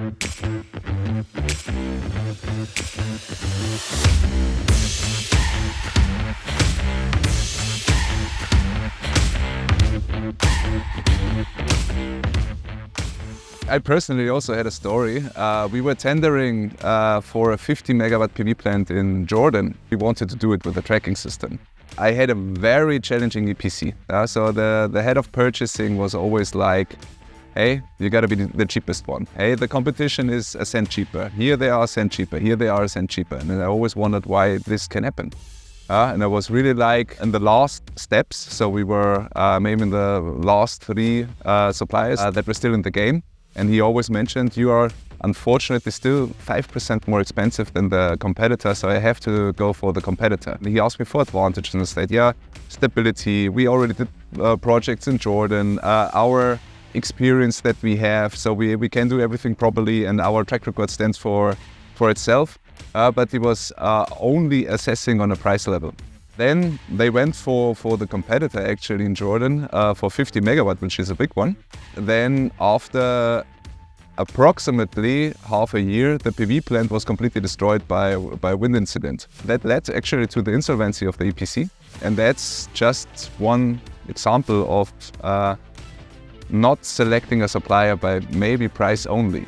I personally also had a story. We were tendering for a 50 megawatt PV plant in Jordan. We wanted to do it with a tracking system. I had a very challenging EPC. So the head of purchasing was always like, hey, you gotta be the cheapest one. Hey, the competition is a cent cheaper. Here they are a cent cheaper. Here they are a cent cheaper. And I always wondered why this can happen. And I was really like in the last steps. So we were maybe in the last three suppliers that were still in the game. And he always mentioned, you are unfortunately still 5% more expensive than the competitor, so I have to go for the competitor. And he asked me for advantages and I said, yeah, stability, we already did projects in Jordan, our experience that we have, so we can do everything properly and our track record stands for itself. But he was only assessing on a price level. Then they went for the competitor actually in Jordan for 50 megawatt, which is a big one. Then after approximately half a year, the PV plant was completely destroyed by a wind incident. That led actually to the insolvency of the EPC. And that's just one example of not selecting a supplier by maybe price only.